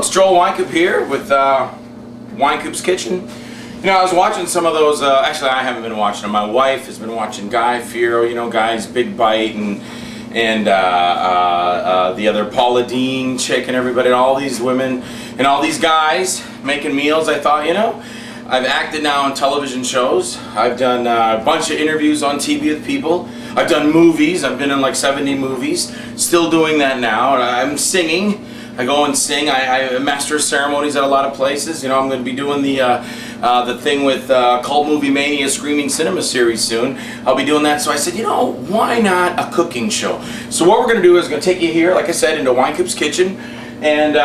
It's Joel Wynkoop here with Wynkoop's Kitchen. You know, I was watching some of those, actually I haven't been watching them. My wife has been watching Guy Fieri, you know, Guy's Big Bite, and the other Paula Deen chick and everybody, and all these women and all these guys making meals. I thought, you know, I've acted now on television shows. I've done a bunch of interviews on TV with people. I've done movies. I've been in like 70 movies. Still doing that now. I'm singing. I go and sing. I master ceremonies at a lot of places. You know, I'm going to be doing the thing with cult movie Mania Screaming Cinema series soon. I'll be doing that. So I said, you know, why not a cooking show? So what we're going to do is going to take you here, like I said, into Wynkoop's Kitchen, and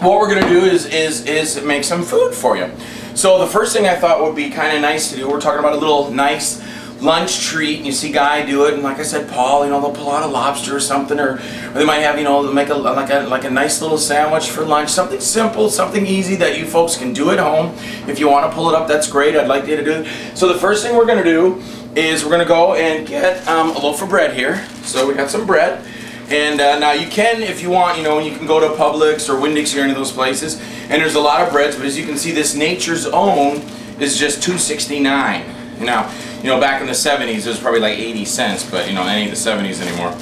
what we're going to do is make some food for you. So the first thing I thought would be kind of nice to do, we're talking about a little nice lunch treat, and you see Guy do it, and like I said, Paul, you know, they'll pull out a lobster or something, or they might have, you know, make like a nice little sandwich for lunch, something simple, something easy that you folks can do at home. If you want to pull it up, that's great. I'd like you to do it. So the first thing we're going to do is we're going to go and get a loaf of bread here. So we got some bread, and now you can, if you want, you know, you can go to Publix or Winn-Dixie or any of those places, and there's a lot of breads, but as you can see, this Nature's Own is just $2.69. Now, you know, back in the 70s, it was probably like 80 cents, but, you know, it ain't the 70s anymore.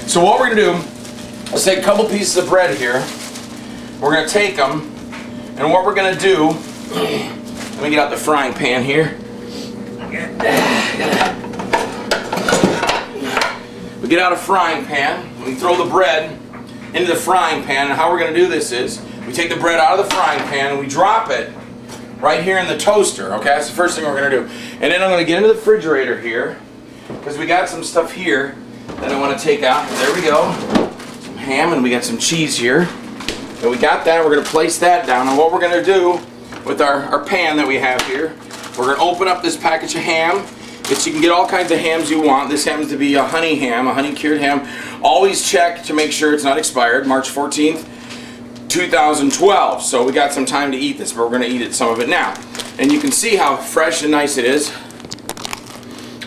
So what we're going to do is take a couple pieces of bread here. We're going to take them, and what we're going to do, let me get out the frying pan here. We get out a frying pan, we throw the bread into the frying pan, and how we're going to do this is, we take the bread out of the frying pan, and we drop it right here in the toaster, okay? That's the first thing we're going to do. And then I'm going to get into the refrigerator here, because we got some stuff here that I want to take out. There we go. Some ham, and we got some cheese here. And we got that. We're going to place that down. And what we're going to do with our pan that we have here, we're going to open up this package of ham. You can get all kinds of hams you want. This happens to be a honey ham, a honey cured ham. Always check to make sure it's not expired. March 14th. 2012, so we got some time to eat this, but we're going to eat some of it now. And you can see how fresh and nice it is.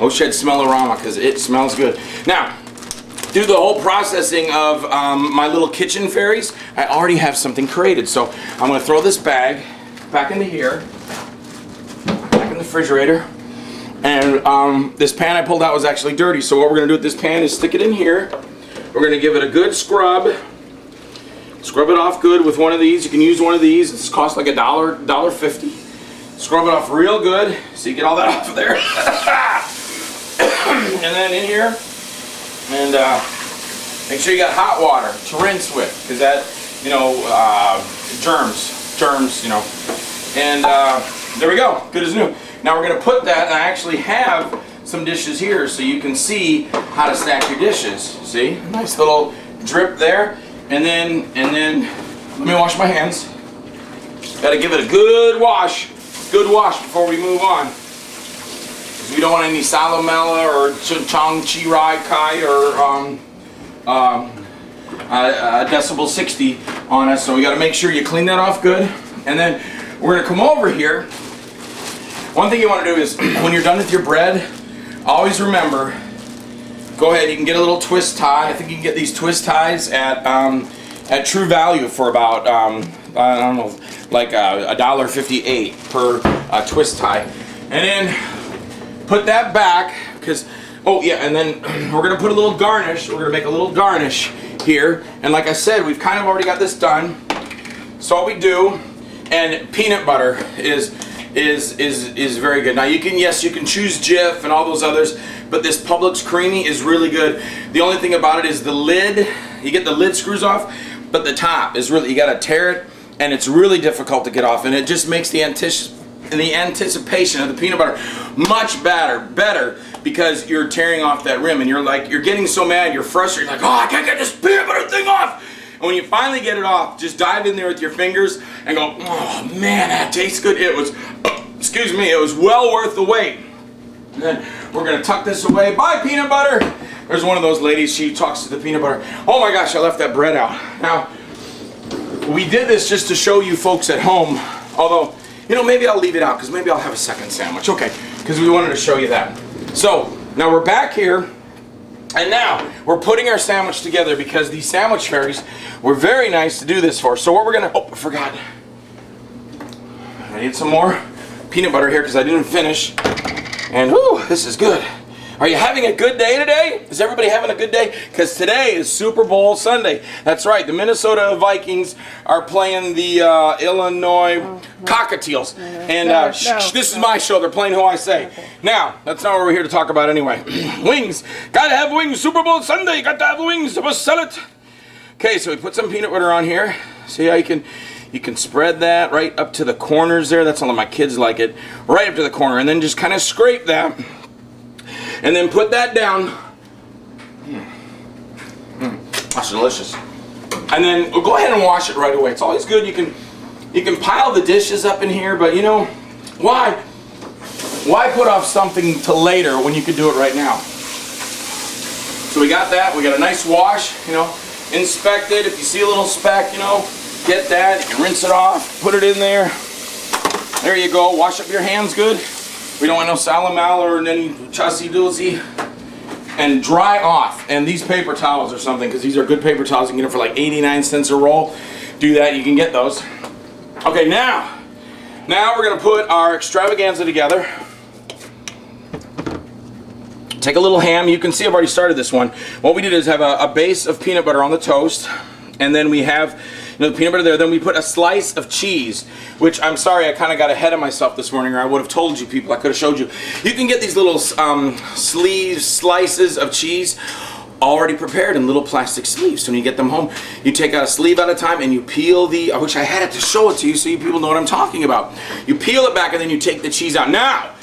Oh, shed smell-o-rama, because it smells good. Now, through the whole processing of my little kitchen fairies, I already have something created. So I'm going to throw this bag back into here, back in the refrigerator. And this pan I pulled out was actually dirty, so what we're going to do with this pan is stick it in here. We're going to give it a good scrub. Scrub it off good with one of these. You can use one of these. It's cost like $1.50. Scrub it off real good so you get all that off of there. And then in here, and make sure you got hot water to rinse with, because that, you know, germs, you know. And there we go, good as new. Now we're going to put that, and I actually have some dishes here so you can see how to stack your dishes. See, nice little drip there. And then, let me wash my hands. Got to give it a good wash before we move on. Because we don't want any salmonella or chong chi rai kai or decibel 60 on us. So we got to make sure you clean that off good. And then we're going to come over here. One thing you want to do is, when you're done with your bread, always remember, go ahead, you can get a little twist tie. I think you can get these twist ties at True Value for about, I don't know, like $1.58 per twist tie. And then put that back, because, oh yeah, and then we're going to put a little garnish. We're going to make a little garnish here. And like I said, we've kind of already got this done. So what we do, and peanut butter is very good. Now you can, yes, you can choose Jif and all those others, but this Publix Creamy is really good. The only thing about it is the lid. You get the lid screws off, but the top is really, you got to tear it, and it's really difficult to get off, and it just makes the anticipation of the peanut butter much better because you're tearing off that rim, and you're getting so mad, you're frustrated, like, oh, I can't get this peanut butter thing off. And when you finally get it off, just dive in there with your fingers and go, oh man, that tastes good. It was, excuse me, it was well worth the wait. And then we're going to tuck this away. Bye, peanut butter. There's one of those ladies, she talks to the peanut butter. Oh my gosh, I left that bread out. Now, we did this just to show you folks at home, although, you know, maybe I'll leave it out because maybe I'll have a second sandwich. Okay, because we wanted to show you that. So, now we're back here And now, we're putting our sandwich together because these sandwich fairies were very nice to do this for. So what we're gonna, oh, I forgot. I need some more peanut butter here because I didn't finish. And whoo, this is good. Are you having a good day today? Is everybody having a good day? Because today is Super Bowl Sunday. That's right, the Minnesota Vikings are playing the Illinois Cockatiels. And this is my show, they're playing Who I Say. Okay. Now, that's not what we're here to talk about anyway. Wings, gotta have wings, Super Bowl Sunday, got to have wings, I must sell it. Okay, so we put some peanut butter on here. See how you can spread that right up to the corners there. That's how my kids like it. Right up to the corner, and then just kind of scrape that. And then put that down. That's delicious. And then we'll go ahead and wash it right away. It's always good. You can pile the dishes up in here, but you know, why put off something till later when you could do it right now? So we got that. We got a nice wash, you know, inspect it. If you see a little speck, you know, get that. You can rinse it off, put it in there. There you go. Wash up your hands good. We don't want no salamal or any chussy-doosey. And dry off. And these paper towels or something, because these are good paper towels. You can get them for like 89 cents a roll. Do that, you can get those. Okay, now we're going to put our extravaganza together. Take a little ham. You can see I've already started this one. What we did is have a base of peanut butter on the toast. And then we have the peanut butter there. Then we put a slice of cheese, which I'm sorry, I kind of got ahead of myself this morning, or I would have told you people. I could have showed you. You can get these little slices of cheese already prepared in little plastic sleeves. So when you get them home, you take out a sleeve at a time and you peel the, I wish I had it to show it to you so you people know what I'm talking about. You peel it back and then you take the cheese out. Now,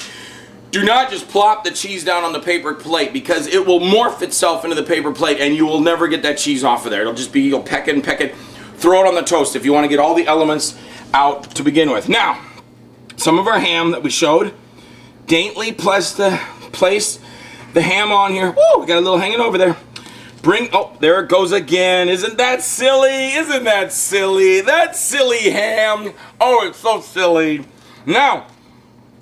do not just plop the cheese down on the paper plate because it will morph itself into the paper plate and you will never get that cheese off of there. It'll just be, you'll peck it and peck it. Throw it on the toast if you want to get all the elements out to begin with. Now, some of our ham that we showed, daintily place the ham on here. Woo, we got a little hanging over there. Oh, there it goes again. Isn't that silly? Isn't that silly? That silly ham. Oh, it's so silly. Now,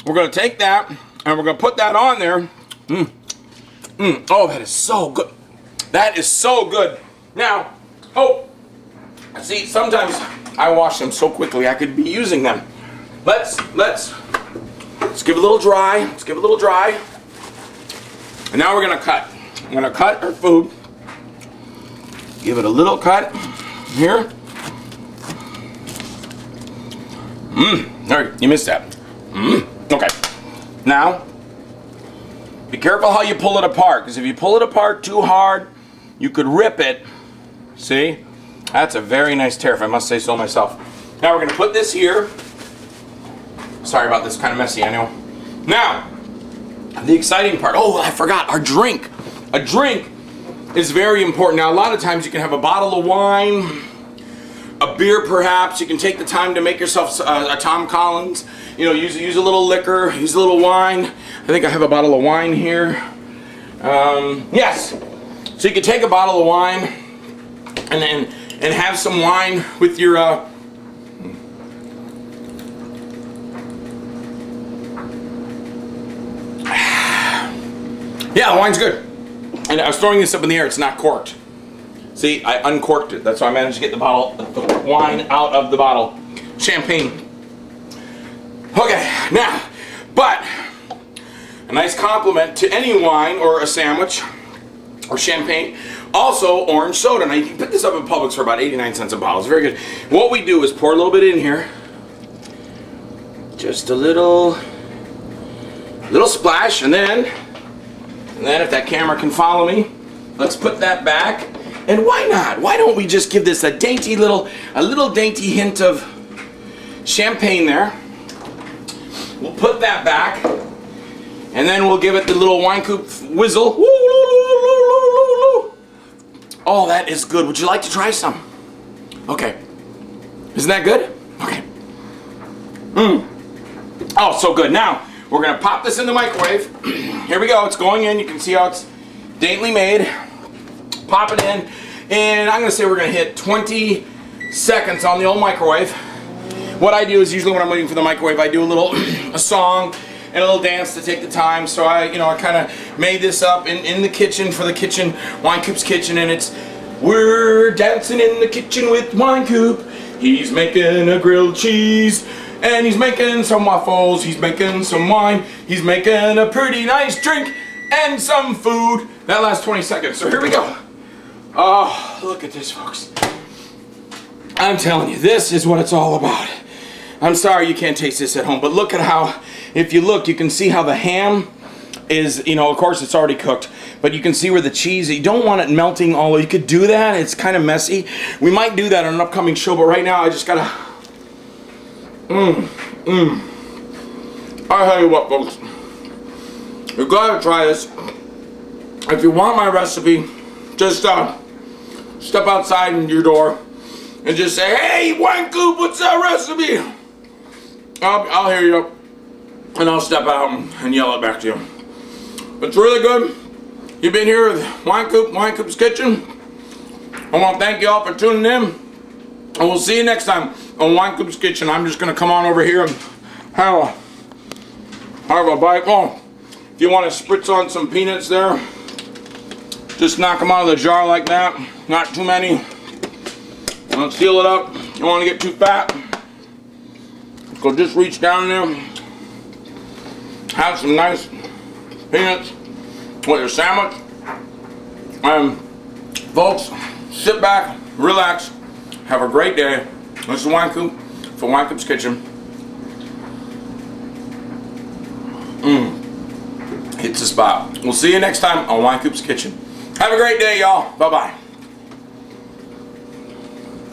we're going to take that and we're going to put that on there. Oh, that is so good. That is so good. Now, see, sometimes I wash them so quickly I could be using them. Let's give it a little dry. Let's give it a little dry. And now we're gonna cut. I'm gonna cut our food. Give it a little cut here. There, you missed that. Okay. Now, be careful how you pull it apart, because if you pull it apart too hard, you could rip it. See? That's a very nice tear, if I must say so myself. Now we're going to put this here. Sorry about this, kind of messy, I know. Now, the exciting part. Oh, I forgot, our drink. A drink is very important. Now, a lot of times you can have a bottle of wine, a beer perhaps. You can take the time to make yourself a Tom Collins. You know, use a little liquor, use a little wine. I think I have a bottle of wine here. Yes. So you can take a bottle of wine and have some wine with your yeah, the wine's good. And I was throwing this up in the air, it's not corked. See, I uncorked it. That's how I managed to get the wine out of the bottle. Champagne. Okay, now, but a nice compliment to any wine or a sandwich or champagne. Also, orange soda. Now, you can pick this up in Publix for about 89 cents a bottle. It's very good. What we do is pour a little bit in here. Just a little splash, and then if that camera can follow me, let's put that back. And why not? Why don't we just give this a little dainty hint of champagne there? We'll put that back, and then we'll give it the little Wynkoop whizzle. Oh, that is good. Would you like to try some? Okay. Isn't that good? Okay. Oh, so good. Now, we're going to pop this in the microwave. Here we go. It's going in. You can see how it's daintily made. Pop it in. And I'm going to say we're going to hit 20 seconds on the old microwave. What I do is usually when I'm waiting for the microwave, I do a song, and a little dance to take the time. So I kind of made this up in the kitchen for the kitchen, Wynkoop's kitchen, and it's we're dancing in the kitchen with Wynkoop. He's making a grilled cheese, and he's making some waffles, he's making some wine, he's making a pretty nice drink, and some food. That lasts 20 seconds, so here we go. Oh, look at this, folks. I'm telling you, this is what it's all about. I'm sorry you can't taste this at home, but look at how, if you look, you can see how the ham is, of course it's already cooked, but you can see where the cheese, you don't want it melting all over. You could do that, it's kind of messy. We might do that on an upcoming show, but right now I just gotta, I tell you what, folks, you gotta try this. If you want my recipe, just step outside in your door and just say, hey, Wynkoop, what's that recipe? I'll hear you, and I'll step out and yell it back to you. It's really good. You've been here with Wynkoop's Kitchen. I want to thank you all for tuning in, and we'll see you next time on Wynkoop's Kitchen. I'm just going to come on over here and have a bite. Oh, if you want to spritz on some peanuts there, just knock them out of the jar like that. Not too many. Don't seal it up. You don't want to get too fat. So just reach down there. Have some nice peanuts with your sandwich. And folks, sit back, relax, have a great day. This is Wynkoop for Wynkoop's Kitchen. Hits the spot. We'll see you next time on Wynkoop's Kitchen. Have a great day, y'all. Bye-bye.